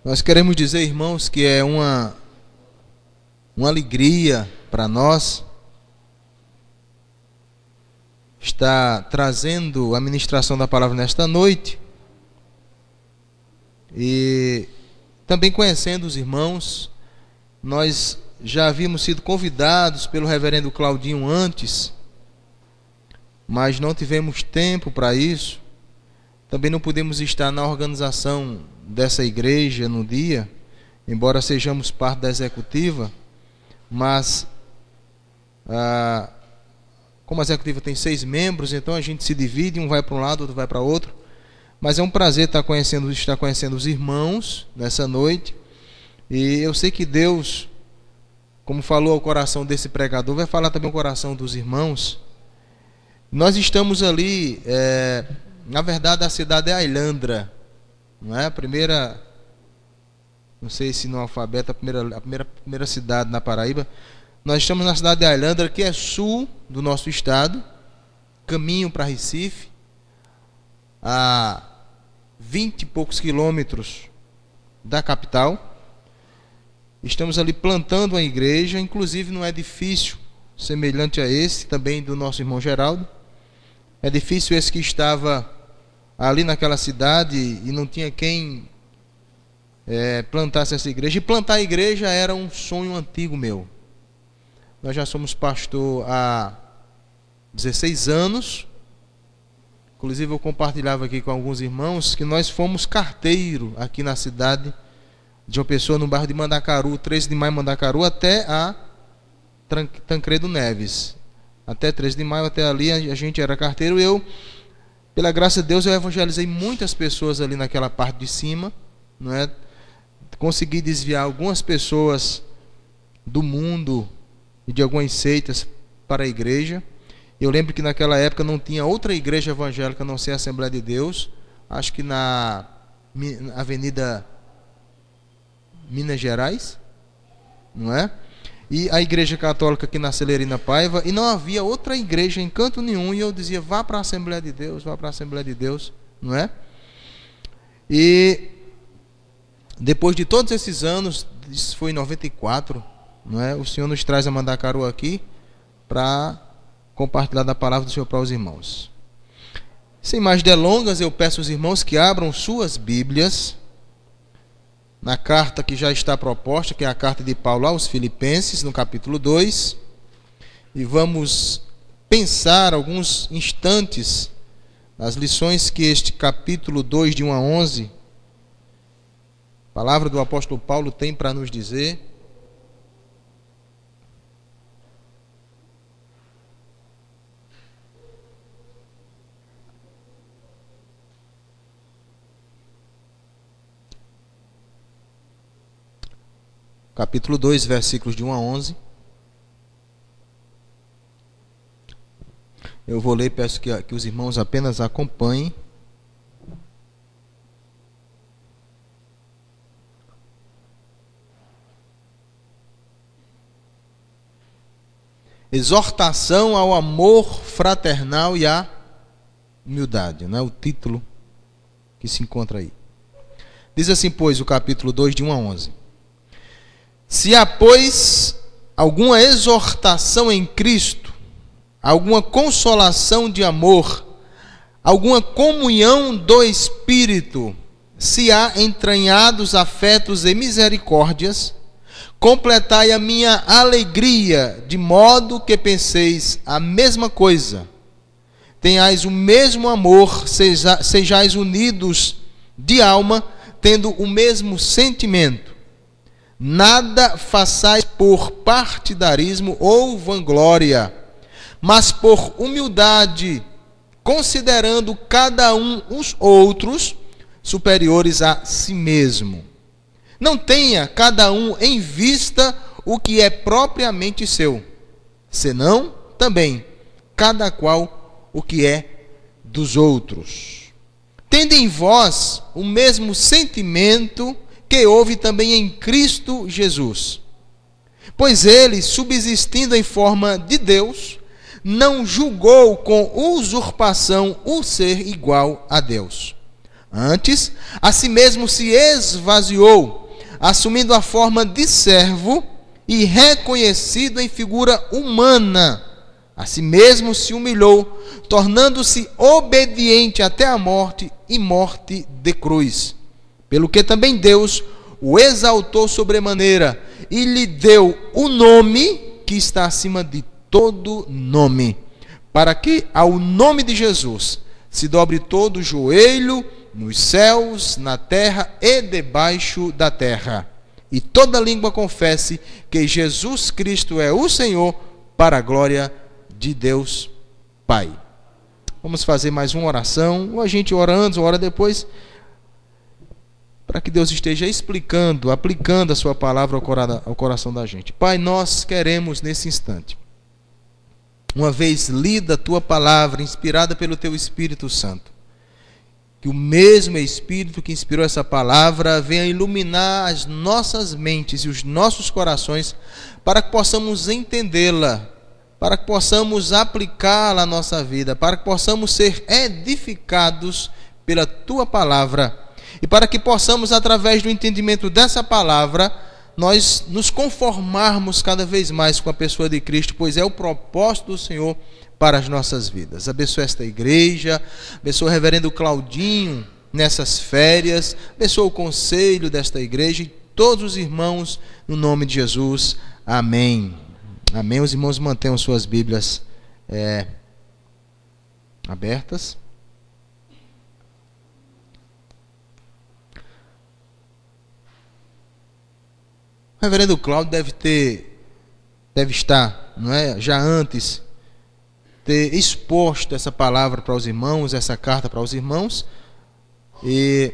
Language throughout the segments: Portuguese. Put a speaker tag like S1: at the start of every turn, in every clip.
S1: Nós queremos dizer, irmãos, que é uma alegria para nós estar trazendo a ministração da palavra nesta noite e também conhecendo os irmãos. Nós já havíamos sido convidados pelo reverendo Claudinho antes, mas não tivemos tempo para isso. Também não pudemos estar na organização dessa igreja no dia, embora sejamos parte da executiva, mas como a executiva tem 6 membros, então a gente se divide, um vai para um lado, outro vai para outro. Mas é um prazer estar conhecendo os irmãos nessa noite. E eu sei que Deus, como falou ao coração desse pregador, vai falar também ao coração dos irmãos. Nós estamos ali, na verdade a cidade é Ailandra, não é? A primeira, não sei se no alfabeto, a primeira cidade na Paraíba. Nós estamos na cidade de Ailandra, que é sul do nosso estado, caminho para Recife, a 20 e poucos quilômetros da capital. Estamos ali plantando uma igreja, inclusive num edifício semelhante a esse, também do nosso irmão Geraldo. Edifício esse que estava ali naquela cidade e não tinha quem plantasse essa igreja. E plantar a igreja era um sonho antigo meu. Nós já somos pastor há 16 anos. Inclusive eu compartilhava aqui com alguns irmãos que nós fomos carteiro aqui na cidade de uma pessoa no bairro de Mandacaru, 13 de maio Mandacaru, até a Tancredo Neves. Até 13 de maio, até ali a gente era carteiro. Eu, pela graça de Deus, eu evangelizei muitas pessoas ali naquela parte de cima, não é? Consegui desviar algumas pessoas do mundo e de algumas seitas para a igreja. Eu lembro que naquela época não tinha outra igreja evangélica a não ser a Assembleia de Deus, acho que na Avenida Minas Gerais, não é? E a igreja católica aqui na Celerina Paiva, e não havia outra igreja em canto nenhum, e eu dizia, vá para a Assembleia de Deus, vá para a Assembleia de Deus, não é? E depois de todos esses anos, isso foi em 94, não é? O Senhor nos traz a Mandacaru aqui para compartilhar da palavra do Senhor para os irmãos. Sem mais delongas, eu peço aos irmãos que abram suas Bíblias na carta que já está proposta, que é a carta de Paulo aos Filipenses, no capítulo 2, e vamos pensar alguns instantes nas lições que este capítulo 2, de 1 a 11, a palavra do apóstolo Paulo tem para nos dizer. Capítulo 2, versículos de 1 a 11. Eu vou ler, peço que os irmãos apenas acompanhem. Exortação ao amor fraternal e à humildade, não é o título que se encontra aí. Diz assim, pois, o capítulo 2, de 1 a 11. Se há, pois, alguma exortação em Cristo, alguma consolação de amor, alguma comunhão do Espírito, se há entranhados afetos e misericórdias, completai a minha alegria, de modo que penseis a mesma coisa, tenhais o mesmo amor, sejais unidos de alma, tendo o mesmo sentimento. Nada façais por partidarismo ou vanglória, mas por humildade, considerando cada um os outros superiores a si mesmo. Não tenha cada um em vista o que é propriamente seu, senão também cada qual o que é dos outros. Tende em vós o mesmo sentimento que houve também em Cristo Jesus. Pois ele, subsistindo em forma de Deus, não julgou com usurpação o ser igual a Deus. Antes, a si mesmo se esvaziou, assumindo a forma de servo e reconhecido em figura humana. A si mesmo se humilhou, tornando-se obediente até a morte e morte de cruz. Pelo que também Deus o exaltou sobremaneira e lhe deu o nome que está acima de todo nome, para que ao nome de Jesus se dobre todo o joelho nos céus, na terra e debaixo da terra, e toda língua confesse que Jesus Cristo é o Senhor, para a glória de Deus Pai. Vamos fazer mais uma oração, ou a gente ora antes, ou ora depois, para que Deus esteja explicando, aplicando a sua palavra ao coração da gente. Pai, nós queremos nesse instante, uma vez lida a tua palavra, inspirada pelo teu Espírito Santo, que o mesmo Espírito que inspirou essa palavra venha iluminar as nossas mentes e os nossos corações, para que possamos entendê-la, para que possamos aplicá-la à nossa vida, para que possamos ser edificados pela tua palavra, e para que possamos, através do entendimento dessa palavra, nós nos conformarmos cada vez mais com a pessoa de Cristo, pois é o propósito do Senhor para as nossas vidas. Abençoa esta igreja, abençoa o reverendo Claudinho nessas férias, abençoa o conselho desta igreja e todos os irmãos, no nome de Jesus. Amém. Amém. Os irmãos mantenham suas Bíblias abertas. O reverendo Cláudio deve estar, não é, já antes, ter exposto essa palavra para os irmãos, essa carta para os irmãos, e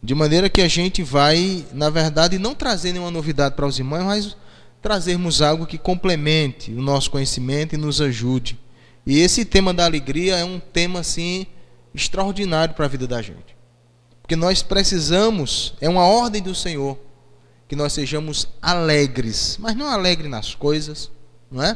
S1: de maneira que a gente vai, na verdade, não trazer nenhuma novidade para os irmãos, mas trazermos algo que complemente o nosso conhecimento e nos ajude. E esse tema da alegria é um tema assim extraordinário para a vida da gente, porque nós precisamos, é uma ordem do Senhor, que nós sejamos alegres, mas não alegres nas coisas, não é?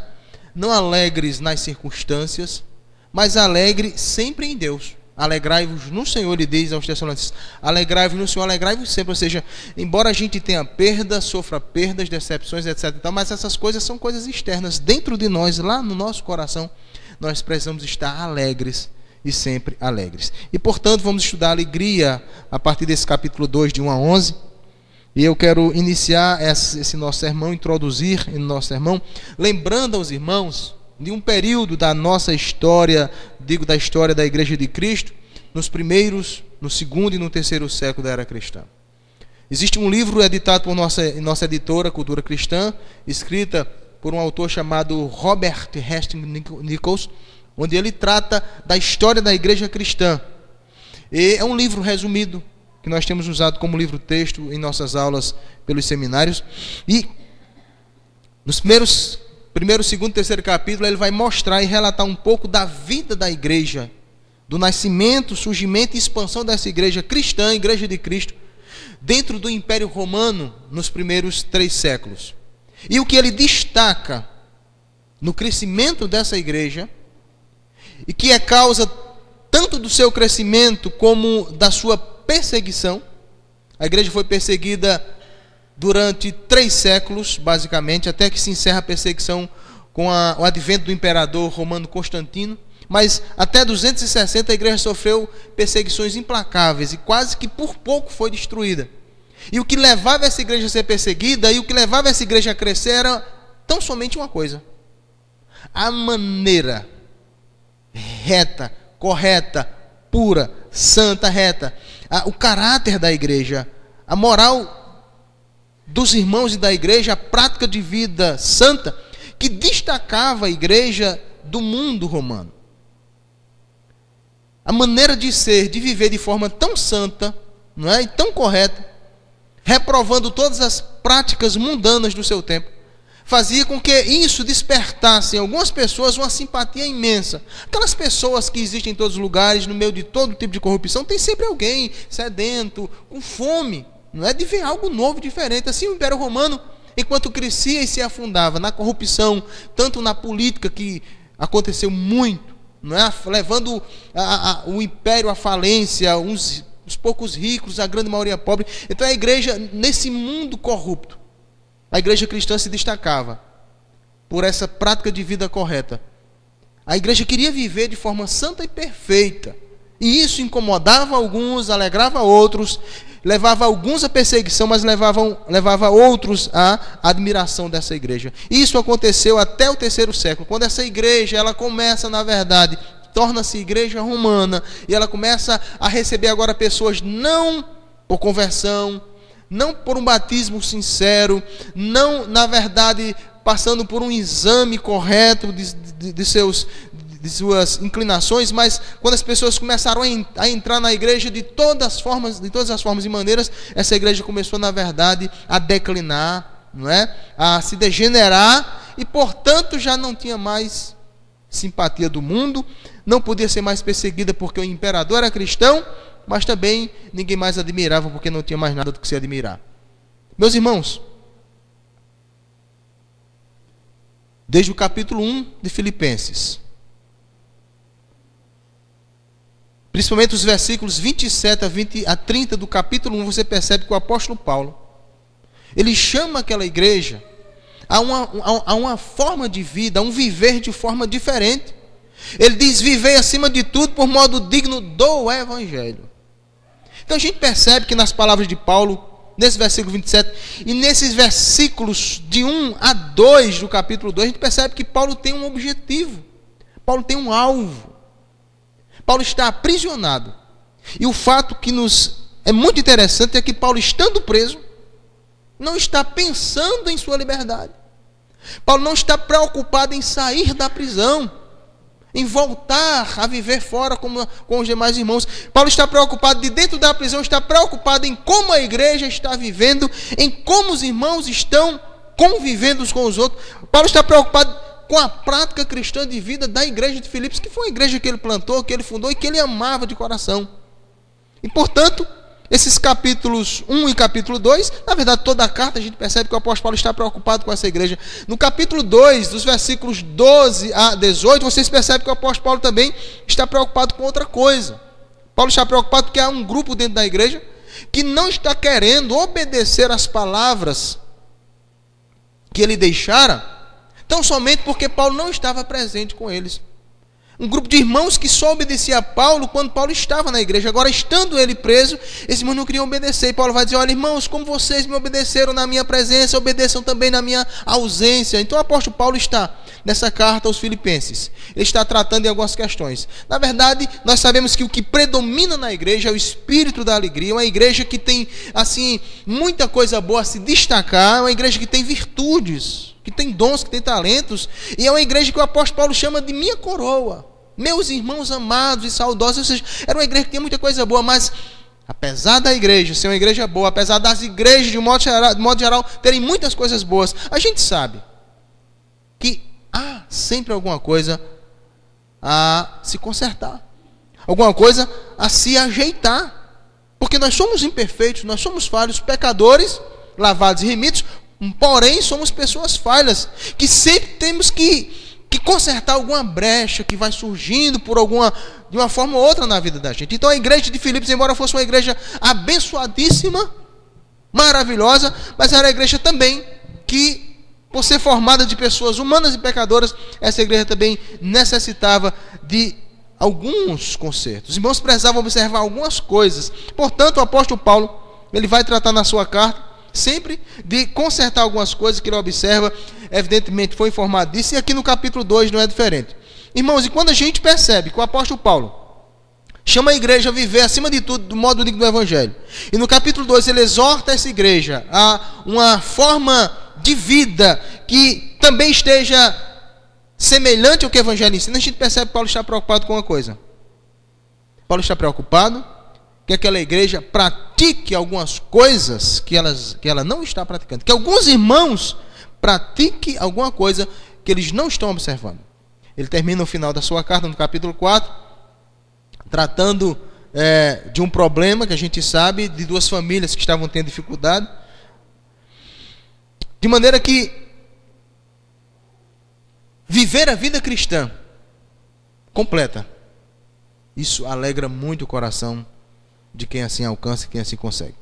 S1: Não alegres nas circunstâncias, mas alegre sempre em Deus. Alegrai-vos no Senhor, ele diz aos Tessalonicenses, alegrai-vos no Senhor, alegrai-vos sempre. Ou seja, embora a gente tenha perda, sofra perdas, decepções, etc. Mas essas coisas são coisas externas. Dentro de nós, lá no nosso coração, nós precisamos estar alegres e sempre alegres. E portanto, vamos estudar a alegria a partir desse capítulo 2, de 1 a 11. E eu quero iniciar esse nosso sermão, introduzir no nosso sermão, lembrando aos irmãos de um período da nossa história, da história da Igreja de Cristo, no segundo e no terceiro século da era cristã. Existe um livro editado por nossa editora, Cultura Cristã, escrita por um autor chamado Robert Hastings Nichols, onde ele trata da história da Igreja cristã. E é um livro resumido, que nós temos usado como livro-texto em nossas aulas pelos seminários. E nos primeiro, segundo e terceiro capítulo, ele vai mostrar e relatar um pouco da vida da igreja, do nascimento, surgimento e expansão dessa igreja cristã, Igreja de Cristo, dentro do Império Romano, nos primeiros 3 séculos. E o que ele destaca no crescimento dessa igreja, e que é causa tanto do seu crescimento como da sua perseguição. A igreja foi perseguida durante 3 séculos, basicamente, até que se encerra a perseguição com o advento do imperador romano Constantino. Mas até 260 a igreja sofreu perseguições implacáveis e quase que por pouco foi destruída. E o que levava essa igreja a ser perseguida e o que levava essa igreja a crescer era tão somente uma coisa: a maneira reta, correta, pura, santa, reta, o caráter da igreja, a moral dos irmãos e da igreja, a prática de vida santa que destacava a igreja do mundo romano. A maneira de ser, de viver de forma tão santa, não é? E tão correta, reprovando todas as práticas mundanas do seu tempo, fazia com que isso despertasse em algumas pessoas uma simpatia imensa. Aquelas pessoas que existem em todos os lugares, no meio de todo tipo de corrupção, tem sempre alguém sedento, com fome, não é, de ver algo novo, diferente. Assim o Império Romano, enquanto crescia e se afundava na corrupção, tanto na política, que aconteceu muito, não é? Levando o império à falência, os poucos ricos, a grande maioria pobre. Então a igreja, nesse mundo corrupto, a igreja cristã se destacava por essa prática de vida correta. A igreja queria viver de forma santa e perfeita. E isso incomodava alguns, alegrava outros, levava alguns à perseguição, mas levava outros à admiração dessa igreja. Isso aconteceu até o 3º século, quando essa igreja, ela começa, na verdade, torna-se igreja romana, e ela começa a receber agora pessoas não por conversão, não por um batismo sincero, não, na verdade, passando por um exame correto de suas inclinações, mas quando as pessoas começaram a entrar na igreja de todas as formas e maneiras, essa igreja começou, na verdade, a declinar, não é? A se degenerar, e portanto já não tinha mais simpatia do mundo, não podia ser mais perseguida porque o imperador era cristão, mas também ninguém mais admirava porque não tinha mais nada do que se admirar. Meus irmãos, desde o capítulo 1 de Filipenses, principalmente os versículos 27 a 30 do capítulo 1, você percebe que o apóstolo Paulo, ele chama aquela igreja a uma forma de vida, a um viver de forma diferente. Ele diz: vivei acima de tudo por modo digno do Evangelho. Então a gente percebe que nas palavras de Paulo, nesse versículo 27, e nesses versículos de 1 a 2 do capítulo 2, a gente percebe que Paulo tem um objetivo, Paulo tem um alvo. Paulo está aprisionado. E o fato que nos é muito interessante é que Paulo, estando preso, não está pensando em sua liberdade. Paulo não está preocupado em sair da prisão, em voltar a viver fora com os demais irmãos. Paulo está preocupado de dentro da prisão, está preocupado em como a igreja está vivendo, em como os irmãos estão convivendo uns com os outros. Paulo está preocupado com a prática cristã de vida da igreja de Filipos, que foi uma igreja que ele plantou, que ele fundou e que ele amava de coração. E portanto, esses capítulos 1 e capítulo 2, na verdade toda a carta, a gente percebe que o apóstolo Paulo está preocupado com essa igreja. No capítulo 2, dos versículos 12 a 18, vocês percebem que o apóstolo Paulo também está preocupado com outra coisa. Paulo está preocupado porque há um grupo dentro da igreja que não está querendo obedecer às palavras que ele deixara, tão somente porque Paulo não estava presente com eles. Um grupo de irmãos que só obedecia a Paulo quando Paulo estava na igreja. Agora, estando ele preso, esses irmãos não queriam obedecer. E Paulo vai dizer: olha, irmãos, como vocês me obedeceram na minha presença, obedeçam também na minha ausência. Então o apóstolo Paulo está nessa carta aos Filipenses. Ele está tratando de algumas questões. Na verdade, nós sabemos que o que predomina na igreja é o espírito da alegria. Uma igreja que tem, assim, muita coisa boa a se destacar. Uma igreja que tem virtudes, que tem dons, que tem talentos, e é uma igreja que o apóstolo Paulo chama de minha coroa, meus irmãos amados e saudosos. Ou seja, era uma igreja que tinha muita coisa boa, mas apesar da igreja ser uma igreja boa, apesar das igrejas de modo geral terem muitas coisas boas, a gente sabe que há sempre alguma coisa a se consertar, alguma coisa a se ajeitar, porque nós somos imperfeitos, nós somos falhos, pecadores, lavados e remidos. Porém, somos pessoas falhas, que sempre temos que consertar alguma brecha que vai surgindo de uma forma ou outra na vida da gente. Então a igreja de Filipos, embora fosse uma igreja abençoadíssima, maravilhosa, mas era uma igreja também que, por ser formada de pessoas humanas e pecadoras, essa igreja também necessitava de alguns consertos. Os irmãos precisavam observar algumas coisas. Portanto, o apóstolo Paulo, ele vai tratar na sua carta sempre de consertar algumas coisas que ele observa. Evidentemente foi informado disso, e aqui no capítulo 2 não é diferente. Irmãos, e quando a gente percebe que o apóstolo Paulo chama a igreja a viver acima de tudo do modo digno do Evangelho, e no capítulo 2 ele exorta essa igreja a uma forma de vida que também esteja semelhante ao que o Evangelho ensina, a gente percebe que Paulo está preocupado com uma coisa. Paulo está preocupado que aquela igreja pratique algumas coisas que ela não está praticando. Que alguns irmãos pratiquem alguma coisa que eles não estão observando. Ele termina o final da sua carta, no capítulo 4, tratando de um problema que a gente sabe, de duas famílias que estavam tendo dificuldade. De maneira que viver a vida cristã completa. Isso alegra muito o coração de quem assim alcança e quem assim consegue.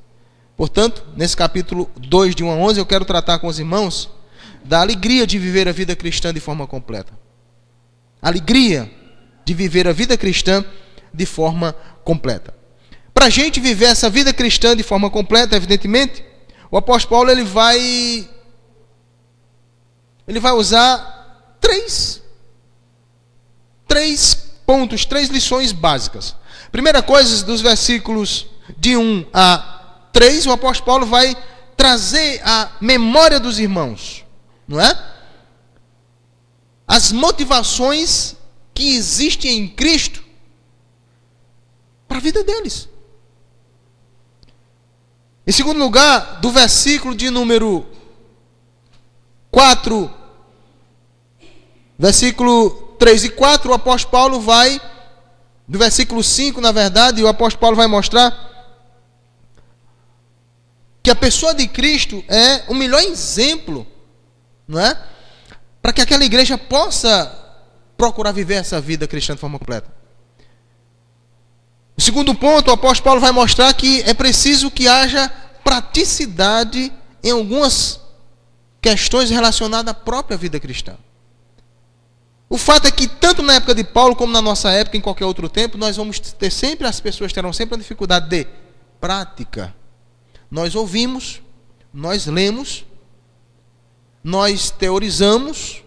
S1: Portanto, nesse capítulo 2, de 1 a 11, eu quero tratar com os irmãos da alegria de viver a vida cristã de forma completa. Alegria de viver a vida cristã de forma completa. Para a gente viver essa vida cristã de forma completa, evidentemente, o apóstolo Paulo ele vai usar três pontos, 3 lições básicas. Primeira coisa, dos versículos de 1 a 3, o apóstolo Paulo vai trazer a memória dos irmãos, não é? As motivações que existem em Cristo para a vida deles. Em segundo lugar, do versículo de número 4, versículo 3 e 4, o apóstolo Paulo vai, do versículo 5, na verdade, o apóstolo Paulo vai mostrar que a pessoa de Cristo é o melhor exemplo, não é? Para que aquela igreja possa procurar viver essa vida cristã de forma completa. O segundo ponto, o apóstolo Paulo vai mostrar que é preciso que haja praticidade em algumas questões relacionadas à própria vida cristã. O fato é que tanto na época de Paulo como na nossa época, em qualquer outro tempo, nós vamos ter sempre, as pessoas terão sempre a dificuldade de prática. Nós ouvimos, nós lemos, nós teorizamos,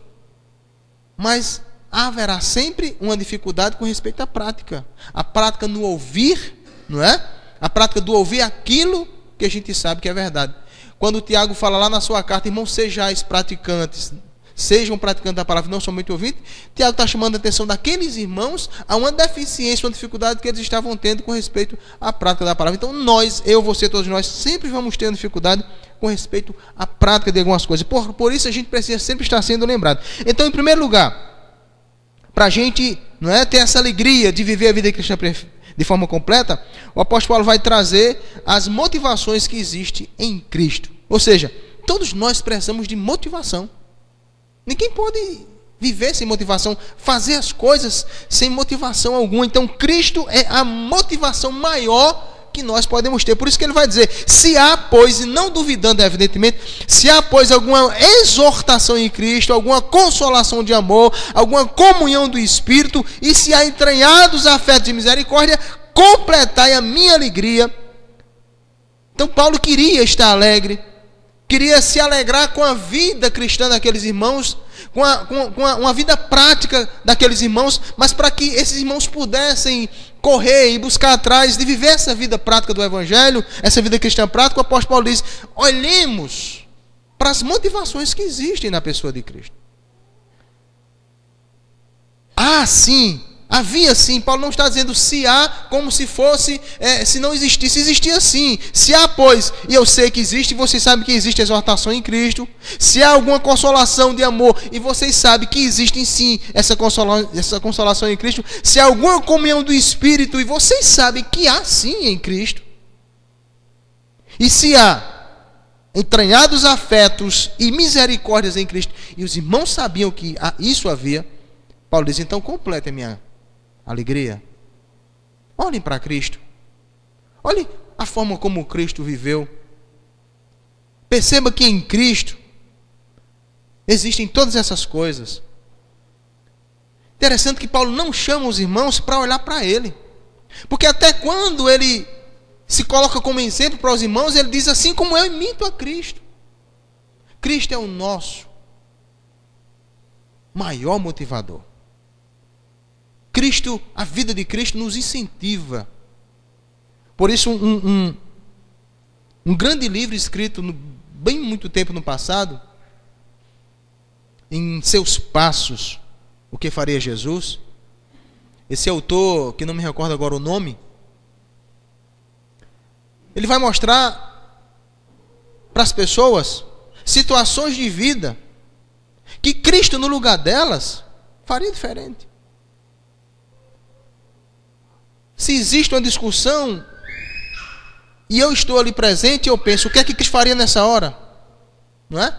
S1: mas haverá sempre uma dificuldade com respeito à prática. A prática no ouvir, não é? A prática do ouvir aquilo que a gente sabe que é verdade. Quando o Tiago fala lá na sua carta, irmãos, sejais praticantes, sejam praticantes da palavra, não somente ouvintes, Tiago está chamando a atenção daqueles irmãos a uma deficiência, uma dificuldade que eles estavam tendo com respeito à prática da palavra. Então nós, eu, você, todos nós, sempre vamos ter dificuldade com respeito à prática de algumas coisas. Por isso a gente precisa sempre estar sendo lembrado. Então, em primeiro lugar, para a gente, não é, ter essa alegria de viver a vida cristã de forma completa, o apóstolo Paulo vai trazer as motivações que existem em Cristo. Ou seja, todos nós precisamos de motivação. Ninguém pode viver sem motivação, fazer as coisas sem motivação alguma. Então, Cristo é a motivação maior que nós podemos ter. Por isso que ele vai dizer, se há, pois, e não duvidando, evidentemente, se há, pois, alguma exortação em Cristo, alguma consolação de amor, alguma comunhão do Espírito, e se há entranhados afetos de misericórdia, completai a minha alegria. Então, Paulo queria estar alegre, queria se alegrar com a vida cristã daqueles irmãos, com uma vida prática daqueles irmãos, mas para que esses irmãos pudessem correr e buscar atrás de viver essa vida prática do Evangelho, essa vida cristã prática, o apóstolo Paulo diz, olhemos para as motivações que existem na pessoa de Cristo. Sim, havia sim. Paulo não está dizendo se há como se fosse, se não existisse. Existia sim. Se há, pois, e eu sei que existe, vocês sabem que existe exortação em Cristo. Se há alguma consolação de amor, e vocês sabem que existe sim essa consolação em Cristo. Se há alguma comunhão do Espírito, e vocês sabem que há sim em Cristo. E se há entranhados afetos e misericórdias em Cristo, e os irmãos sabiam que isso havia, Paulo diz, então complete a minha alegria. Olhem para Cristo. Olhem a forma como Cristo viveu. Perceba que em Cristo existem todas essas coisas. Interessante que Paulo não chama os irmãos para olhar para ele. Porque até quando ele se coloca como exemplo para os irmãos, ele diz assim, como eu imito a Cristo. Cristo é o nosso maior motivador. Cristo, a vida de Cristo nos incentiva. Por isso, um grande livro escrito bem muito tempo no passado, em Seus Passos, O que Faria Jesus, esse autor, que não me recordo agora o nome, ele vai mostrar para as pessoas situações de vida que Cristo, no lugar delas, faria diferente. Se existe uma discussão e eu estou ali presente, eu penso, o que é que Cristo faria nessa hora? Não é?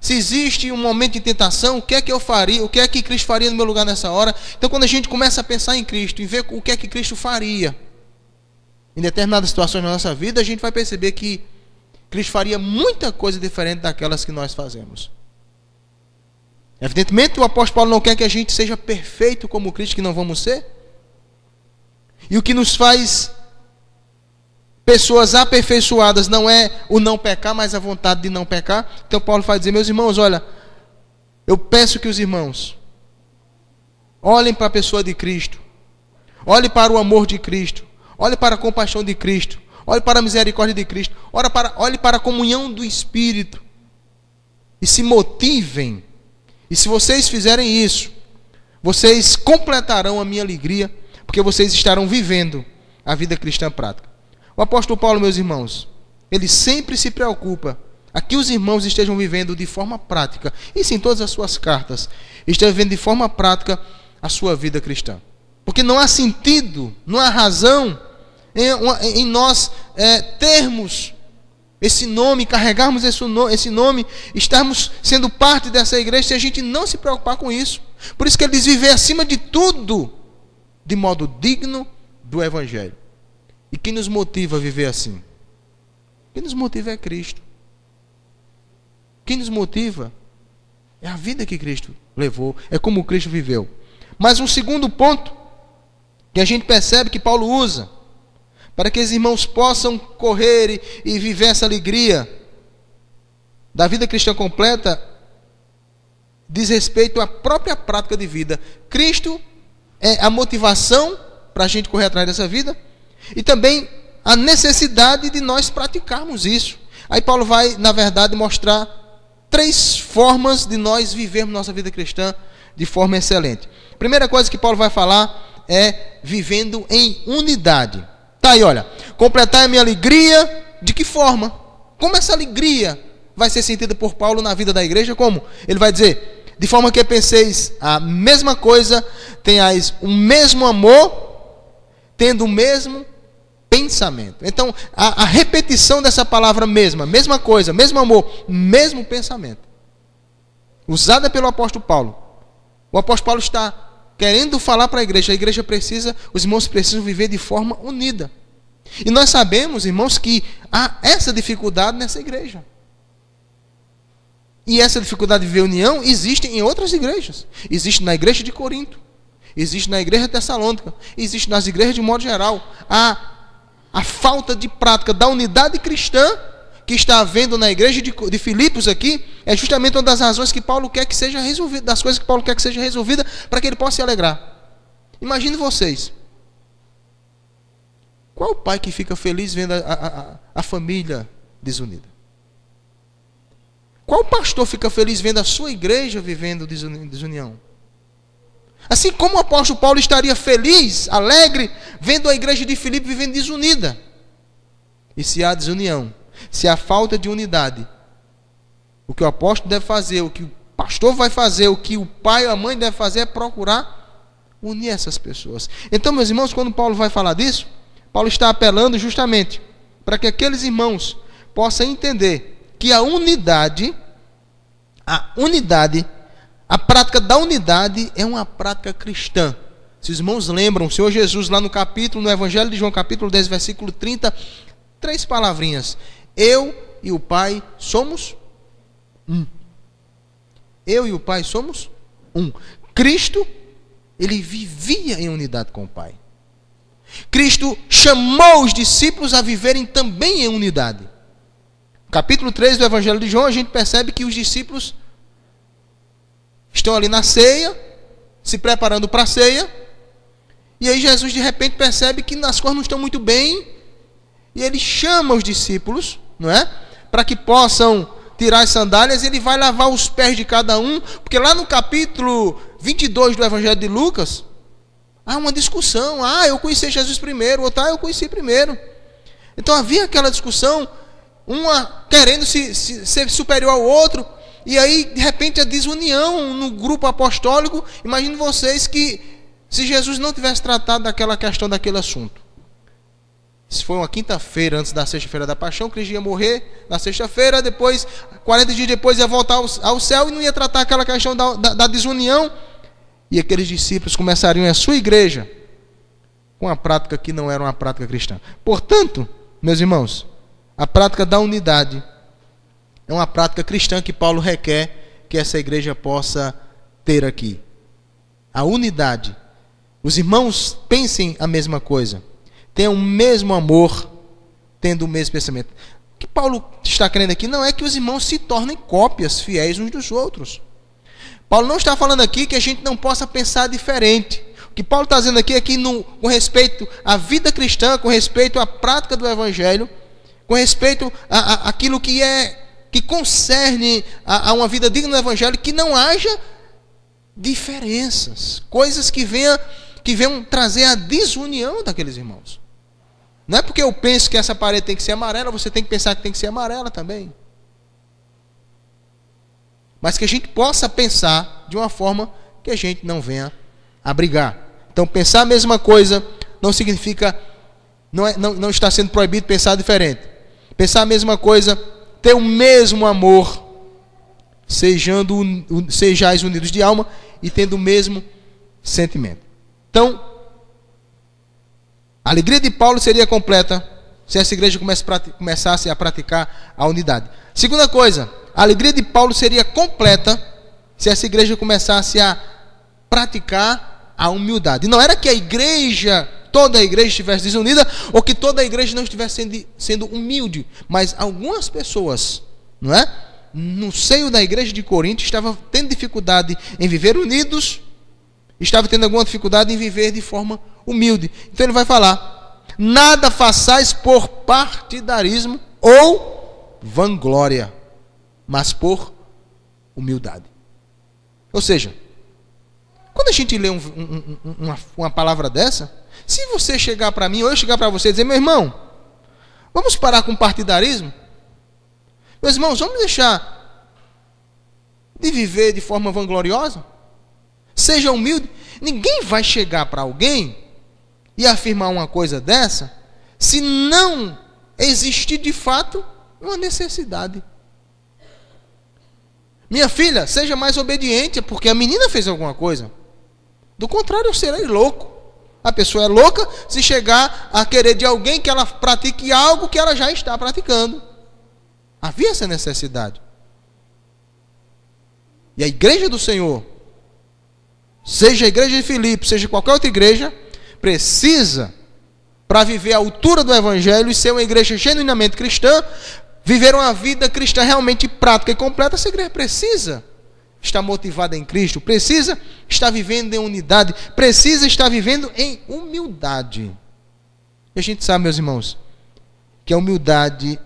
S1: Se existe um momento de tentação, o que é que eu faria? O que é que Cristo faria no meu lugar nessa hora? Então, quando a gente começa a pensar em Cristo e ver o que é que Cristo faria em determinadas situações na nossa vida, a gente vai perceber que Cristo faria muita coisa diferente daquelas que nós fazemos. Evidentemente, o apóstolo Paulo não quer que a gente seja perfeito como Cristo, que não vamos ser. E o que nos faz pessoas aperfeiçoadas não é o não pecar, mas a vontade de não pecar. Então Paulo vai dizer: meus irmãos, olha, eu peço que os irmãos olhem para a pessoa de Cristo, olhem para o amor de Cristo, olhem para a compaixão de Cristo, olhem para a misericórdia de Cristo, olhem para a comunhão do Espírito e se motivem. E se vocês fizerem isso, vocês completarão a minha alegria, porque vocês estarão vivendo a vida cristã prática. O apóstolo Paulo, meus irmãos, ele sempre se preocupa a que os irmãos estejam vivendo de forma prática, e sim, todas as suas cartas, estejam vivendo de forma prática a sua vida cristã. Porque não há sentido, não há razão em nós termos esse nome, carregarmos esse nome, estarmos sendo parte dessa igreja, se a gente não se preocupar com isso. Por isso que ele diz: viver acima de tudo de modo digno do Evangelho. E quem nos motiva a viver assim? Quem nos motiva é Cristo. Quem nos motiva é a vida que Cristo levou, é como Cristo viveu. Mas um segundo ponto que a gente percebe que Paulo usa para que os irmãos possam correr e viver essa alegria da vida cristã completa, diz respeito à própria prática de vida. Cristo é a motivação para a gente correr atrás dessa vida, e também a necessidade de nós praticarmos isso. Aí Paulo vai, na verdade, mostrar 3 formas de nós vivermos nossa vida cristã de forma excelente. A primeira coisa que Paulo vai falar é vivendo em unidade. Tá aí, olha, completar a minha alegria, de que forma? Como essa alegria vai ser sentida por Paulo na vida da igreja? Como? Ele vai dizer: de forma que penseis a mesma coisa, tenhais o mesmo amor, tendo o mesmo pensamento. Então, a repetição dessa palavra mesma coisa, mesmo amor, mesmo pensamento, usada pelo apóstolo Paulo. O apóstolo Paulo está querendo falar para a igreja precisa, os irmãos precisam viver de forma unida. E nós sabemos, irmãos, que há essa dificuldade nessa igreja. E essa dificuldade de viver união existe em outras igrejas. Existe na igreja de Corinto, existe na igreja de Tessalônica, existe nas igrejas de modo geral. A falta de prática da unidade cristã que está havendo na igreja de Filipos aqui, é justamente uma das razões que Paulo quer que seja resolvida, das coisas que Paulo quer que seja resolvida, para que ele possa se alegrar. Imagine vocês. Qual o pai que fica feliz vendo a família desunida? Qual pastor fica feliz vendo a sua igreja vivendo desunião? Assim como o apóstolo Paulo estaria feliz, alegre, vendo a igreja de Filipe vivendo desunida. E se há desunião, se há falta de unidade, o que o apóstolo deve fazer, o que o pastor vai fazer, o que o pai ou a mãe deve fazer é procurar unir essas pessoas. Então, meus irmãos, quando Paulo vai falar disso, Paulo está apelando justamente para que aqueles irmãos possam entender que a unidade, a prática da unidade é uma prática cristã. Se os irmãos lembram, o Senhor Jesus lá no Evangelho de João, capítulo 10, versículo 30, 3 palavrinhas: eu e o Pai somos um. Eu e o Pai somos um. Cristo, ele vivia em unidade com o Pai. Cristo chamou os discípulos a viverem também em unidade. Capítulo 3 do Evangelho de João, a gente percebe que os discípulos estão ali na ceia, se preparando para a ceia, e aí Jesus de repente percebe que as coisas não estão muito bem, e ele chama os discípulos, não é? Para que possam tirar as sandálias. Ele vai lavar os pés de cada um, porque lá no capítulo 22 do Evangelho de Lucas, há uma discussão: eu conheci Jesus primeiro, outro: eu conheci primeiro. Então havia aquela discussão, uma querendo ser superior ao outro, e aí de repente a desunião no grupo apostólico. Imagine vocês que se Jesus não tivesse tratado daquela questão, daquele assunto, Se foi uma quinta-feira antes da sexta-feira da paixão, Cristo ia morrer na sexta-feira, depois, 40 dias depois ia voltar ao céu e não ia tratar aquela questão da desunião. E aqueles discípulos começariam a sua igreja com uma prática que não era uma prática cristã. Portanto, meus irmãos, a prática da unidade é uma prática cristã que Paulo requer que essa igreja possa ter aqui. A unidade. Os irmãos pensem a mesma coisa. Tenham o mesmo amor, tendo o mesmo pensamento. O que Paulo está querendo aqui não é que os irmãos se tornem cópias fiéis uns dos outros. Paulo não está falando aqui que a gente não possa pensar diferente. O que Paulo está dizendo aqui é que com respeito à vida cristã, com respeito à prática do Evangelho, com respeito àquilo que concerne a uma vida digna do Evangelho, que não haja diferenças, coisas que venham trazer a desunião daqueles irmãos. Não é porque eu penso que essa parede tem que ser amarela, você tem que pensar que tem que ser amarela também. Mas que a gente possa pensar de uma forma que a gente não venha a brigar. Então, pensar a mesma coisa não significa, não está sendo proibido pensar diferente. Pensar a mesma coisa, ter o mesmo amor, sejais unidos de alma e tendo o mesmo sentimento. Então, a alegria de Paulo seria completa se essa igreja começasse a praticar a unidade. Segunda coisa, a alegria de Paulo seria completa se essa igreja começasse a praticar a humildade. E não era que toda a igreja estivesse desunida, ou que toda a igreja não estivesse sendo humilde, mas algumas pessoas, não é? No seio da igreja de Corinto estavam tendo dificuldade em viver unidos, estavam tendo alguma dificuldade em viver de forma humilde. Então ele vai falar: nada façais por partidarismo ou vanglória, mas por humildade. Ou seja, quando a gente lê uma palavra dessa, se você chegar para mim ou eu chegar para você e dizer: meu irmão, vamos parar com o partidarismo? Meus irmãos, vamos deixar de viver de forma vangloriosa? Seja humilde. Ninguém vai chegar para alguém e afirmar uma coisa dessa se não existir de fato uma necessidade. Minha filha, seja mais obediente, porque a menina fez alguma coisa. Do contrário, eu serei louco. A pessoa é louca se chegar a querer de alguém que ela pratique algo que ela já está praticando. Havia essa necessidade. E a igreja do Senhor, seja a igreja de Filipe, seja qualquer outra igreja, precisa, para viver à altura do Evangelho e ser uma igreja genuinamente cristã, viver uma vida cristã realmente prática e completa, essa igreja precisa estar motivada em Cristo, precisa estar vivendo em unidade, precisa estar vivendo em humildade. E a gente sabe, meus irmãos, que a humildade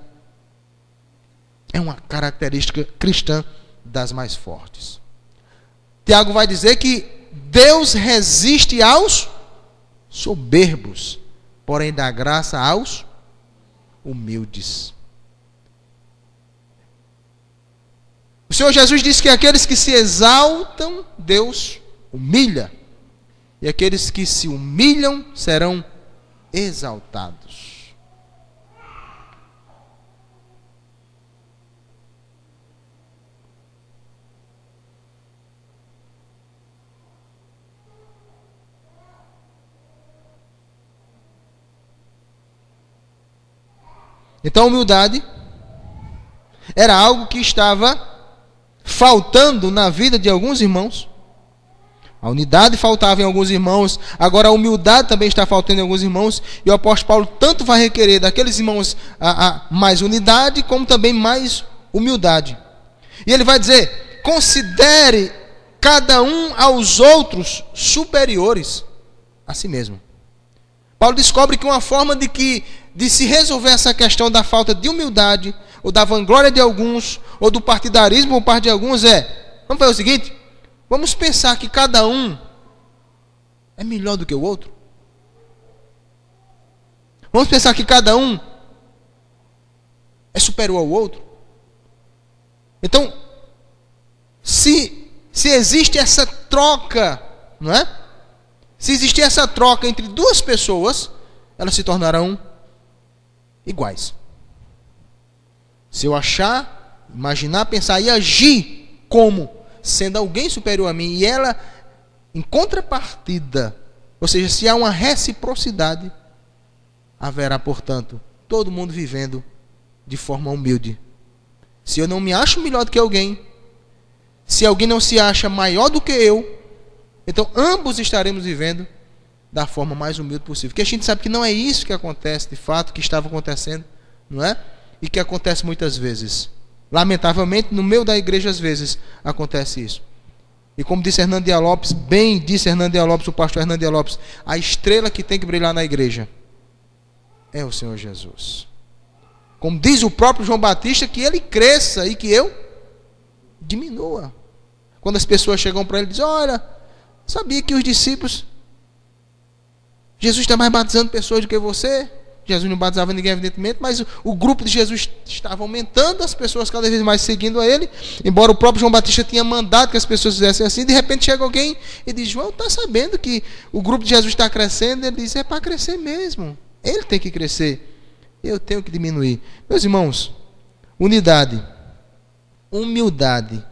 S1: é uma característica cristã das mais fortes. Tiago vai dizer que Deus resiste aos soberbos, porém dá graça aos humildes. O Senhor Jesus disse que aqueles que se exaltam, Deus humilha. E aqueles que se humilham serão exaltados. Então a humildade era algo que estava faltando na vida de alguns irmãos. A unidade faltava em alguns irmãos, agora a humildade também está faltando em alguns irmãos, e o apóstolo Paulo tanto vai requerer daqueles irmãos mais unidade, como também mais humildade. E ele vai dizer: considere cada um aos outros superiores a si mesmo. Paulo descobre que uma forma de se resolver essa questão da falta de humildade, ou da vanglória de alguns, ou do partidarismo por parte de alguns vamos fazer o seguinte: vamos pensar que cada um é melhor do que o outro. Vamos pensar que cada um é superior ao outro. Então, se existe essa troca, não é? Se existir essa troca entre duas pessoas, elas se tornarão iguais. Se eu achar, imaginar, pensar e agir como sendo alguém superior a mim, e ela, em contrapartida, ou seja, se há uma reciprocidade, haverá, portanto, todo mundo vivendo de forma humilde. Se eu não me acho melhor do que alguém, se alguém não se acha maior do que eu, então ambos estaremos vivendo da forma mais humilde possível. Porque a gente sabe que não é isso que acontece, de fato, que estava acontecendo, não é? E que acontece muitas vezes. Lamentavelmente, no meio da igreja, às vezes, acontece isso. E como disse Hernando Dias Lopes, bem disse Hernando Dias Lopes, o pastor Hernando Dias Lopes, a estrela que tem que brilhar na igreja é o Senhor Jesus. Como diz o próprio João Batista, que ele cresça e que eu diminua. Quando as pessoas chegam para ele e dizem, olha, sabia que os discípulos, Jesus está mais batizando pessoas do que você? Jesus não batizava ninguém, evidentemente, mas o grupo de Jesus estava aumentando, as pessoas cada vez mais seguindo a ele, embora o próprio João Batista tinha mandado que as pessoas fizessem assim. De repente chega alguém e diz, João, está sabendo que o grupo de Jesus está crescendo? Ele diz, é para crescer mesmo, ele tem que crescer, eu tenho que diminuir. Meus irmãos, unidade, humildade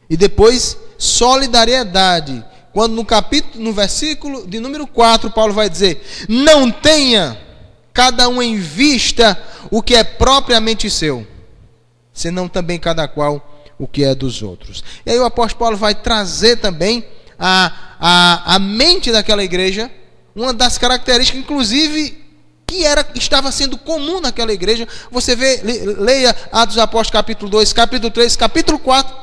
S1: e depois solidariedade. Quando no versículo de número 4, Paulo vai dizer, não tenha cada um em vista o que é propriamente seu, senão também cada qual o que é dos outros. E aí o apóstolo Paulo vai trazer também a mente daquela igreja, uma das características, inclusive, que estava sendo comum naquela igreja. Você leia Atos dos Apóstolos capítulo 2, capítulo 3, capítulo 4,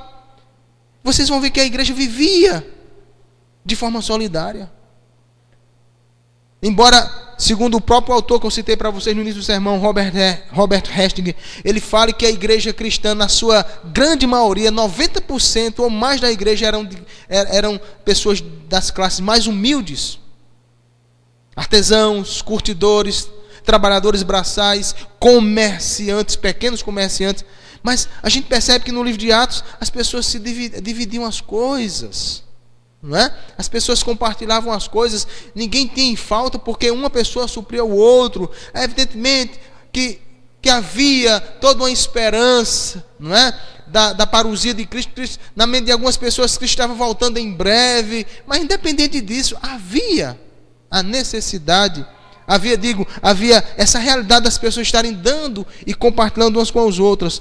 S1: vocês vão ver que a igreja vivia de forma solidária. Embora, segundo o próprio autor que eu citei para vocês no início do sermão, Robert Hastings, ele fala que a igreja cristã, na sua grande maioria, 90% ou mais da igreja eram pessoas das classes mais humildes. Artesãos, curtidores, trabalhadores braçais, comerciantes, pequenos comerciantes. Mas a gente percebe que no livro de Atos as pessoas se dividiam as coisas. Não é? As pessoas compartilhavam as coisas, ninguém tinha falta porque uma pessoa supria o outro. Evidentemente que havia toda uma esperança, não é? Da parousia de Cristo. Na mente de algumas pessoas, Cristo estava voltando em breve, mas independente disso, havia a necessidade, havia essa realidade das pessoas estarem dando e compartilhando umas com as outras,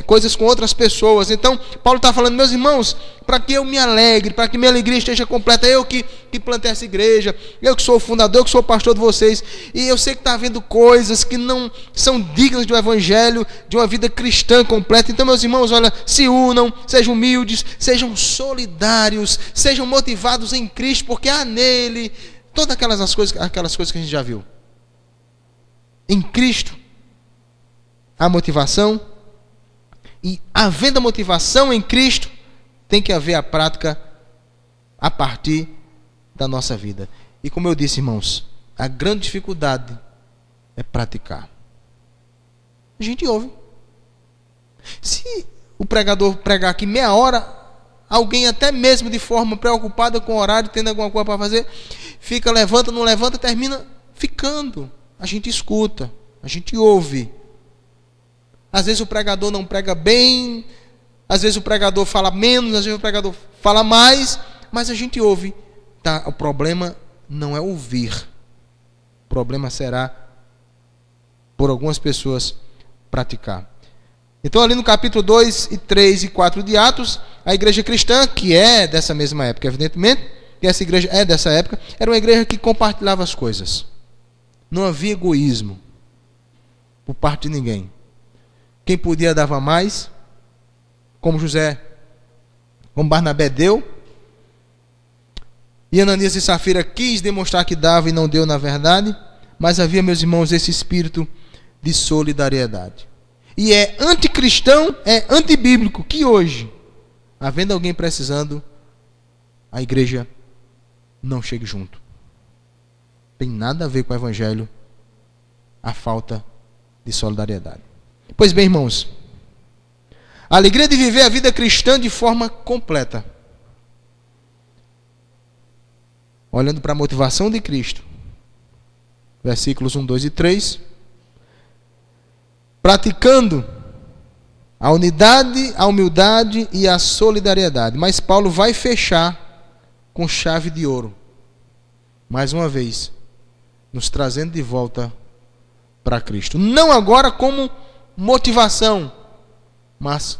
S1: coisas com outras pessoas. Então, Paulo está falando, meus irmãos, para que eu me alegre, para que minha alegria esteja completa, eu que plantei essa igreja, eu que sou o fundador, eu que sou o pastor de vocês, e eu sei que está havendo coisas que não são dignas do evangelho, de uma vida cristã completa. Então, meus irmãos, olha, se unam, sejam humildes, sejam solidários, sejam motivados em Cristo, porque há nele todas aquelas coisas que a gente já viu. Em Cristo há motivação, e havendo a motivação em Cristo, tem que haver a prática a partir da nossa vida. E como eu disse, irmãos, a grande dificuldade é praticar. A gente ouve. Se o pregador pregar aqui meia hora, alguém até mesmo de forma preocupada com o horário, tendo alguma coisa para fazer, fica, levanta, não levanta, termina ficando. A gente escuta, a gente ouve. Às vezes o pregador não prega bem, às vezes o pregador fala menos, às vezes o pregador fala mais, mas a gente ouve. Tá? O problema não é ouvir. O problema será, por algumas pessoas, praticar. Então, ali no capítulo 2, 3 e 4 de Atos, a igreja cristã, que é dessa mesma época, evidentemente, que essa igreja é dessa época, era uma igreja que compartilhava as coisas. Não havia egoísmo por parte de ninguém. Quem podia dava mais, como Barnabé deu, e Ananias e Safira quis demonstrar que dava e não deu na verdade, mas havia, meus irmãos, esse espírito de solidariedade. E é anticristão, é antibíblico que hoje, havendo alguém precisando, a igreja não chegue junto. Tem nada a ver com o evangelho a falta de solidariedade. Pois bem, irmãos, a alegria de viver a vida cristã de forma completa, olhando para a motivação de Cristo, versículos 1, 2 e 3. Praticando a unidade, a humildade e a solidariedade. Mas Paulo vai fechar com chave de ouro. Mais uma vez, nos trazendo de volta para Cristo. Não agora como motivação, mas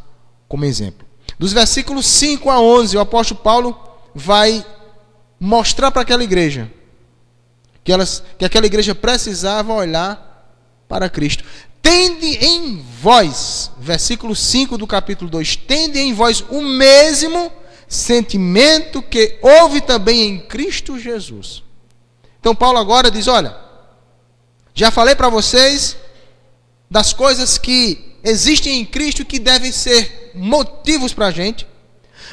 S1: como exemplo. Dos versículos 5 a 11, o apóstolo Paulo vai mostrar para aquela igreja que aquela igreja precisava olhar para Cristo. Tende em vós, versículo 5 do capítulo 2, tende em vós o mesmo sentimento que houve também em Cristo Jesus. Então Paulo agora diz, olha, já falei para vocês das coisas que existem em Cristo que devem ser motivos para a gente.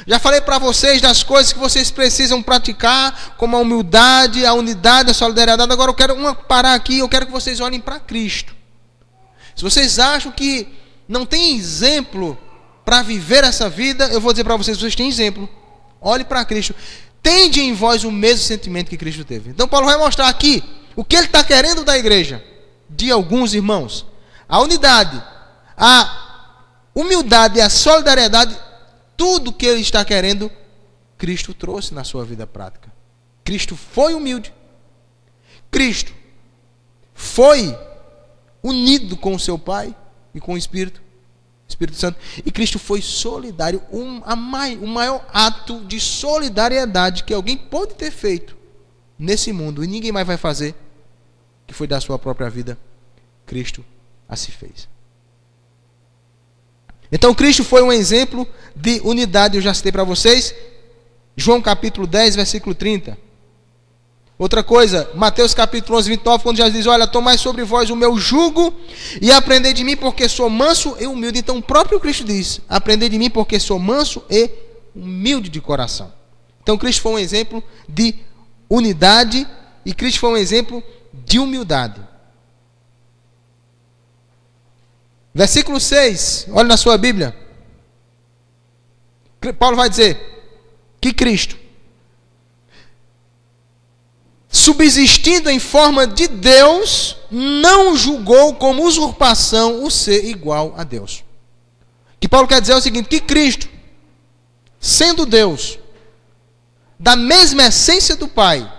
S1: Já falei para vocês das coisas que vocês precisam praticar, como a humildade, a unidade, a solidariedade. Agora eu quero parar aqui, eu quero que vocês olhem para Cristo. Se vocês acham que não tem exemplo para viver essa vida, eu vou dizer para vocês, vocês têm exemplo. Olhe para Cristo. Tende em vós o mesmo sentimento que Cristo teve. Então Paulo vai mostrar aqui o que ele está querendo da igreja, de alguns irmãos. A unidade, a humildade e a solidariedade, tudo que ele está querendo, Cristo trouxe na sua vida prática. Cristo foi humilde. Cristo foi unido com o seu Pai e com o Espírito Santo. E Cristo foi solidário. O maior ato de solidariedade que alguém pode ter feito nesse mundo, e ninguém mais vai fazer, que foi da sua própria vida, Cristo assim fez. Então Cristo foi um exemplo de unidade. Eu já citei para vocês João capítulo 10, versículo 30. Outra coisa, Mateus capítulo 11, 29, quando Jesus diz, olha, tomai sobre vós o meu jugo e aprendei de mim, porque sou manso e humilde. Então o próprio Cristo diz, aprendei de mim, porque sou manso e humilde de coração. Então Cristo foi um exemplo de unidade e Cristo foi um exemplo de humildade. Versículo 6, olha na sua Bíblia. Paulo vai dizer que Cristo, subsistindo em forma de Deus, não julgou como usurpação o ser igual a Deus. O que Paulo quer dizer é o seguinte, que Cristo, sendo Deus, da mesma essência do Pai,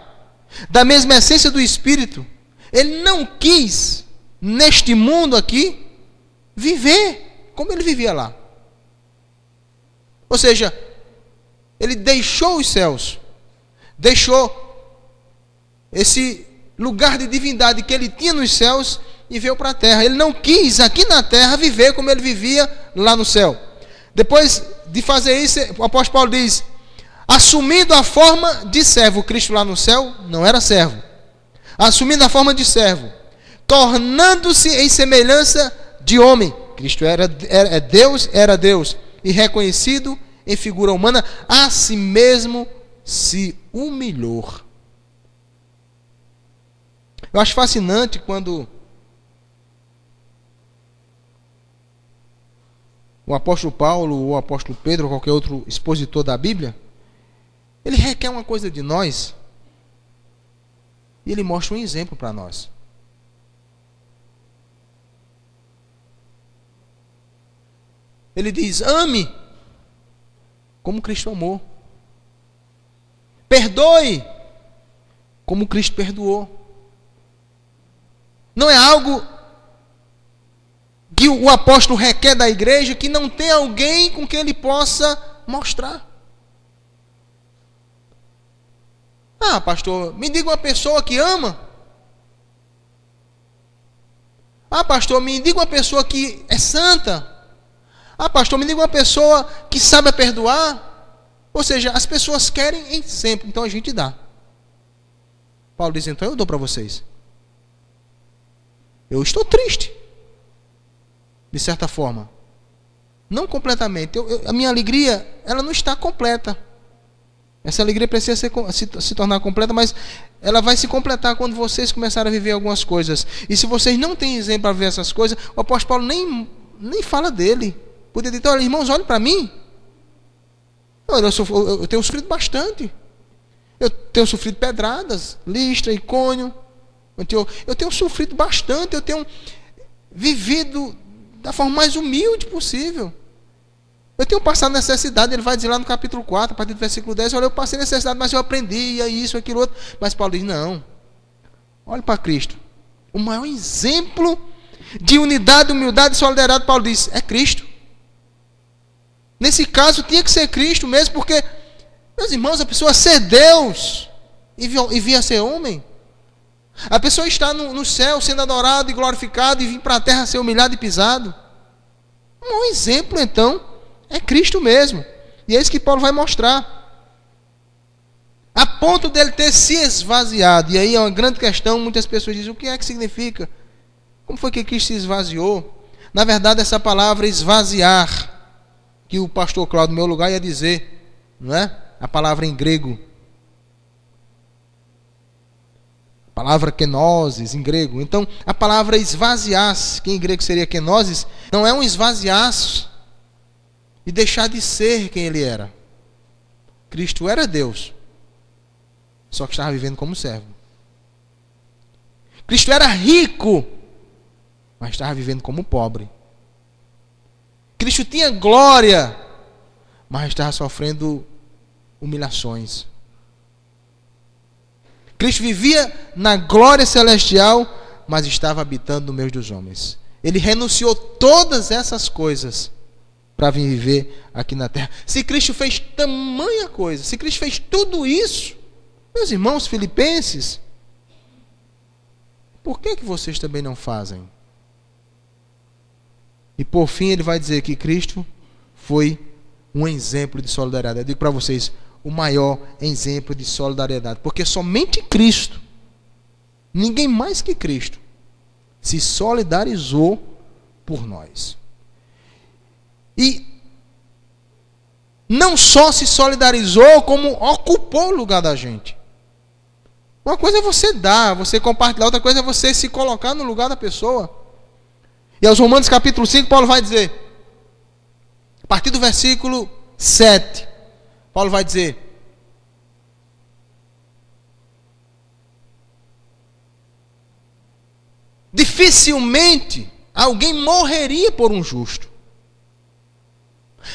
S1: da mesma essência do Espírito, ele não quis, neste mundo aqui, viver como ele vivia lá. Ou seja, ele deixou os céus, deixou esse lugar de divindade que ele tinha nos céus e veio para a terra. Ele não quis aqui na terra viver como ele vivia lá no céu. Depois de fazer isso, o apóstolo Paulo diz, assumindo a forma de servo. Cristo lá no céu não era servo. Assumindo a forma de servo, tornando-se em semelhança de homem. Cristo era Deus e reconhecido em figura humana, a si mesmo se humilhou. Eu acho fascinante quando o apóstolo Paulo, ou o apóstolo Pedro, ou qualquer outro expositor da Bíblia, ele requer uma coisa de nós e ele mostra um exemplo para nós. Ele diz, ame como Cristo amou. Perdoe como Cristo perdoou. Não é algo que o apóstolo requer da igreja que não tem alguém com quem ele possa mostrar. Ah, pastor, me diga uma pessoa que ama. Ah, pastor, me diga uma pessoa que é santa. Ah, pastor, me diga uma pessoa que sabe perdoar. Ou seja, as pessoas querem em sempre, então a gente dá. Paulo diz, então eu dou para vocês. Eu estou triste, de certa forma. Não completamente. A minha alegria, ela não está completa. Essa alegria precisa se tornar completa, mas ela vai se completar quando vocês começarem a viver algumas coisas. E se vocês não têm exemplo para ver essas coisas, o apóstolo Paulo nem fala dele. Podia dizer, olha, irmãos, olhem para mim. Eu tenho sofrido bastante. Eu tenho sofrido pedradas, Listra, Icônio. Eu tenho sofrido bastante, eu tenho vivido da forma mais humilde possível. Eu tenho passado necessidade, ele vai dizer lá no capítulo 4, a partir do versículo 10, olha, eu passei necessidade, mas eu aprendi, isso, aquilo, outro. Mas Paulo diz, não, olhe para Cristo. O maior exemplo de unidade, humildade e solidariedade, Paulo diz, é Cristo. Nesse caso, tinha que ser Cristo mesmo, porque, meus irmãos, a pessoa ser Deus e vir a ser homem. A pessoa está no céu sendo adorado e glorificado e vir para a terra ser humilhado e pisado. Um exemplo, então, é Cristo mesmo. E é isso que Paulo vai mostrar. A ponto dele ter se esvaziado. E aí é uma grande questão, muitas pessoas dizem, o que é que significa? Como foi que Cristo se esvaziou? Na verdade, essa palavra esvaziar, que o pastor Cláudio, no meu lugar, ia dizer, não é? A palavra em grego. A palavra kenosis, em grego. Então, a palavra esvaziar-se, que em grego seria kenosis, não é um esvaziar-se e deixar de ser quem ele era. Cristo era Deus, só que estava vivendo como servo. Cristo era rico, mas estava vivendo como pobre. Cristo tinha glória, mas estava sofrendo humilhações. Cristo vivia na glória celestial, mas estava habitando no meio dos homens. Ele renunciou todas essas coisas para vir viver aqui na terra. Se Cristo fez tamanha coisa, se Cristo fez tudo isso, meus irmãos filipenses, por que vocês também não fazem? E por fim ele vai dizer que Cristo foi um exemplo de solidariedade. Eu digo para vocês, o maior exemplo de solidariedade. Porque somente Cristo, ninguém mais que Cristo, se solidarizou por nós. E não só se solidarizou, como ocupou o lugar da gente. Uma coisa é você dar, você compartilhar, outra coisa é você se colocar no lugar da pessoa. E aos Romanos capítulo 5, Paulo vai dizer, a partir do versículo 7, Paulo vai dizer, dificilmente alguém morreria por um justo,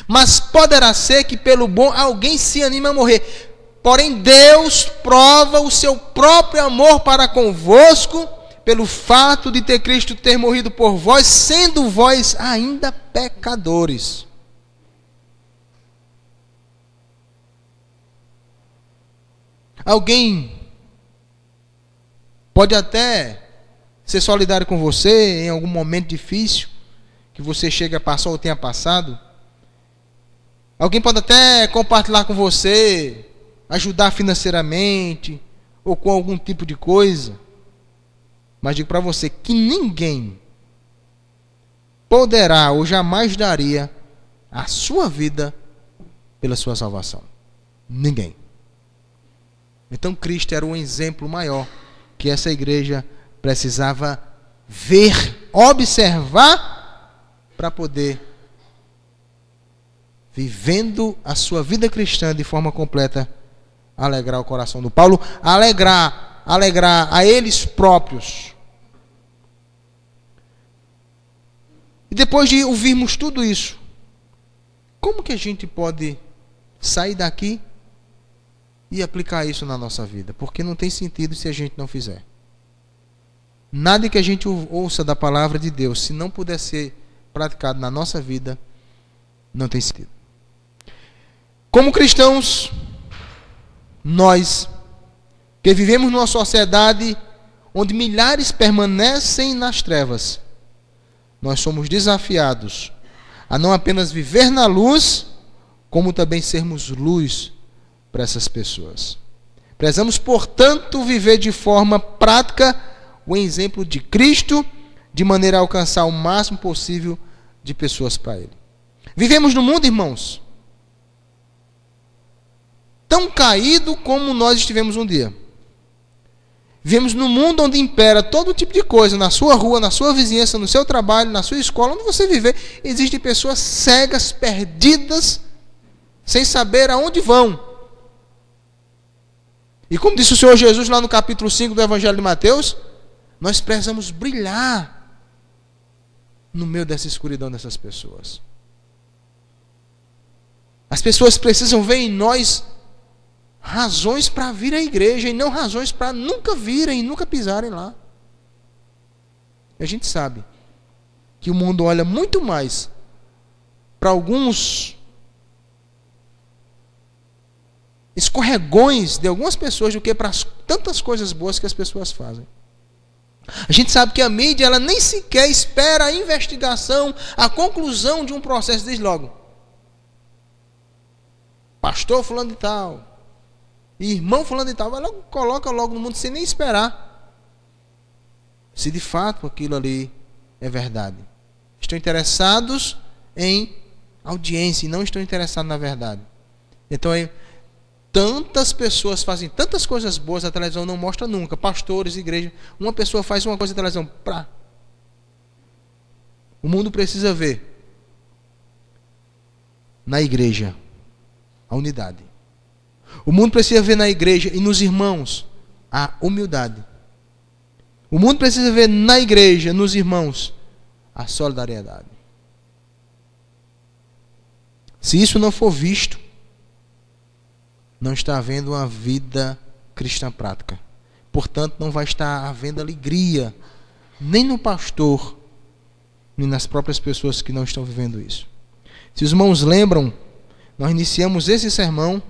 S1: mas poderá ser que pelo bom alguém se anime a morrer. Porém Deus prova o seu próprio amor para convosco, pelo fato de ter Cristo ter morrido por vós, sendo vós ainda pecadores. Alguém pode até ser solidário com você em algum momento difícil que você chega a passar ou tenha passado. Alguém pode até compartilhar com você, ajudar financeiramente ou com algum tipo de coisa. Mas digo para você que ninguém poderá ou jamais daria a sua vida pela sua salvação. Ninguém. Então Cristo era um exemplo maior que essa igreja precisava ver, observar, para poder, vivendo a sua vida cristã de forma completa, alegrar o coração do Paulo, alegrar a eles próprios. E depois de ouvirmos tudo isso, como que a gente pode sair daqui e aplicar isso na nossa vida? Porque não tem sentido se a gente não fizer. Nada que a gente ouça da palavra de Deus, se não puder ser praticado na nossa vida, não tem sentido. Como cristãos, nós que vivemos numa sociedade onde milhares permanecem nas trevas, nós somos desafiados a não apenas viver na luz, como também sermos luz para essas pessoas. Precisamos, portanto, viver de forma prática o exemplo de Cristo, de maneira a alcançar o máximo possível de pessoas para Ele. Vivemos no mundo, irmãos, tão caído como nós estivemos um dia. Vivemos num mundo onde impera todo tipo de coisa, na sua rua, na sua vizinhança, no seu trabalho, na sua escola, onde você viver, existem pessoas cegas, perdidas, sem saber aonde vão. E como disse o Senhor Jesus lá no capítulo 5 do Evangelho de Mateus, Nós precisamos brilhar no meio dessa escuridão dessas pessoas. As pessoas precisam ver em nós razões para vir à igreja e não razões para nunca virem e nunca pisarem lá. E a gente sabe que o mundo olha muito mais para alguns escorregões de algumas pessoas do que para tantas coisas boas que as pessoas fazem. A gente sabe que a mídia, ela nem sequer espera a investigação, a conclusão de um processo, diz logo: pastor fulano de tal, irmão fulano de tal, vai logo, coloca logo no mundo sem nem esperar se de fato aquilo ali é verdade. Estão interessados em audiência e não estão interessados na verdade. Então tantas pessoas fazem tantas coisas boas, a televisão não mostra nunca. Pastores, igreja, uma pessoa faz uma coisa na televisão, o mundo precisa ver na igreja a unidade. O mundo precisa ver na igreja e nos irmãos a humildade. O mundo precisa ver na igreja, nos irmãos, a solidariedade. Se isso não for visto, não está havendo uma vida cristã prática. Portanto, não vai estar havendo alegria, nem no pastor, nem nas próprias pessoas que não estão vivendo isso. Se os irmãos lembram, nós iniciamos esse sermão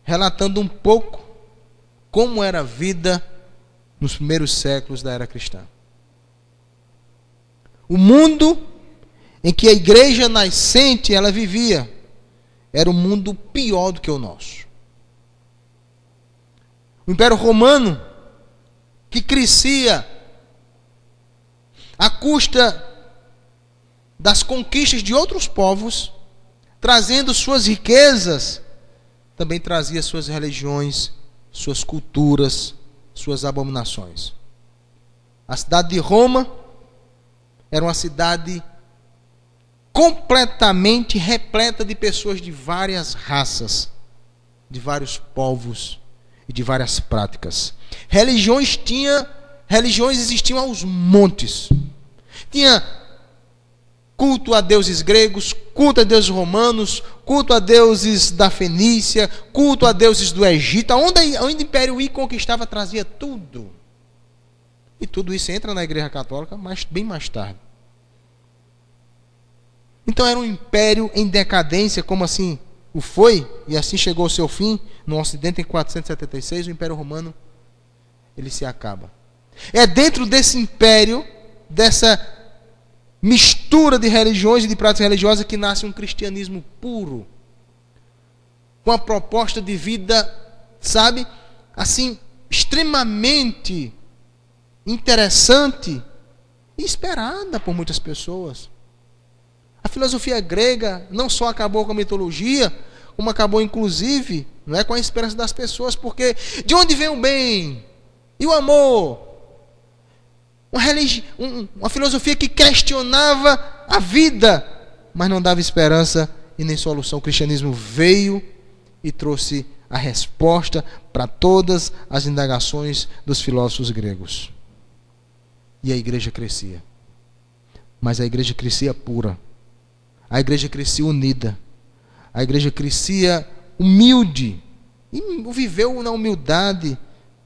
S1: relatando um pouco como era a vida nos primeiros séculos da era cristã. O mundo em que a igreja nascente ela vivia era um mundo pior do que o nosso. O Império Romano, que crescia à custa das conquistas de outros povos, trazendo suas riquezas, também trazia suas religiões, suas culturas, suas abominações. A cidade de Roma era uma cidade completamente repleta de pessoas de várias raças, de vários povos e de várias práticas. Religiões existiam aos montes. Tinha culto a deuses gregos, culto a deuses romanos, culto a deuses da Fenícia, culto a deuses do Egito. Onde o Império I conquistava, trazia tudo. E tudo isso entra na Igreja Católica bem mais tarde. Então era um império em decadência, como assim o foi, e assim chegou ao seu fim, no Ocidente em 476, o Império Romano, ele se acaba. É dentro desse império, dessa mistura de religiões e de práticas religiosas, que nasce um cristianismo puro, com a proposta de vida, sabe, assim, extremamente interessante e esperada por muitas pessoas. A filosofia grega não só acabou com a mitologia, como acabou inclusive, não é, com a esperança das pessoas, porque de onde vem o bem e o amor? Uma filosofia que questionava a vida, mas não dava esperança e nem solução. O cristianismo veio e trouxe a resposta para todas as indagações dos filósofos gregos. E a igreja crescia. Mas a igreja crescia pura. A igreja crescia unida. A igreja crescia humilde. E viveu na humildade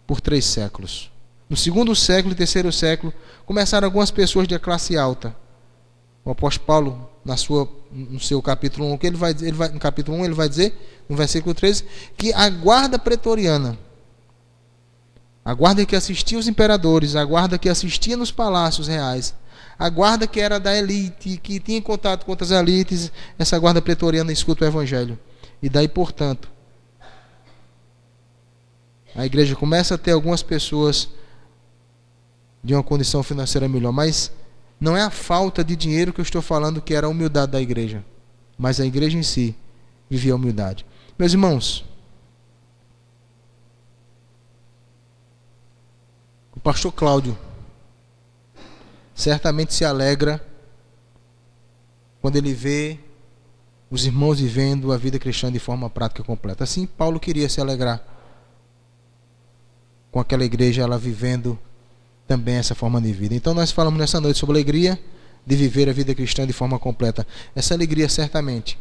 S1: por 3 séculos. No 2º século e 3º século, começaram algumas pessoas de classe alta. O apóstolo Paulo, no seu capítulo 1, no capítulo 1, ele vai dizer, no versículo 13, que a guarda pretoriana, a guarda que assistia os imperadores, a guarda que assistia nos palácios reais, a guarda que era da elite, que tinha contato com outras elites, essa guarda pretoriana escuta o evangelho. E daí, portanto, a igreja começa a ter algumas pessoas de uma condição financeira melhor, mas não é a falta de dinheiro que eu estou falando que era a humildade da igreja, mas a igreja em si vivia a humildade. Meus irmãos, o pastor Cláudio certamente se alegra quando ele vê os irmãos vivendo a vida cristã de forma prática e completa. Assim, Paulo queria se alegrar com aquela igreja, ela vivendo também essa forma de vida. Então nós falamos nessa noite sobre a alegria de viver a vida cristã de forma completa. Essa alegria certamente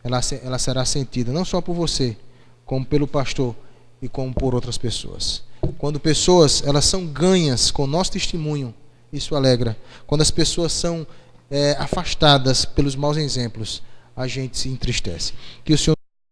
S1: ela será sentida não só por você, como pelo pastor e como por outras pessoas. Quando pessoas elas são ganhas com o nosso testemunho, isso alegra. Quando as pessoas são afastadas pelos maus exemplos, a gente se entristece. Que o Senhor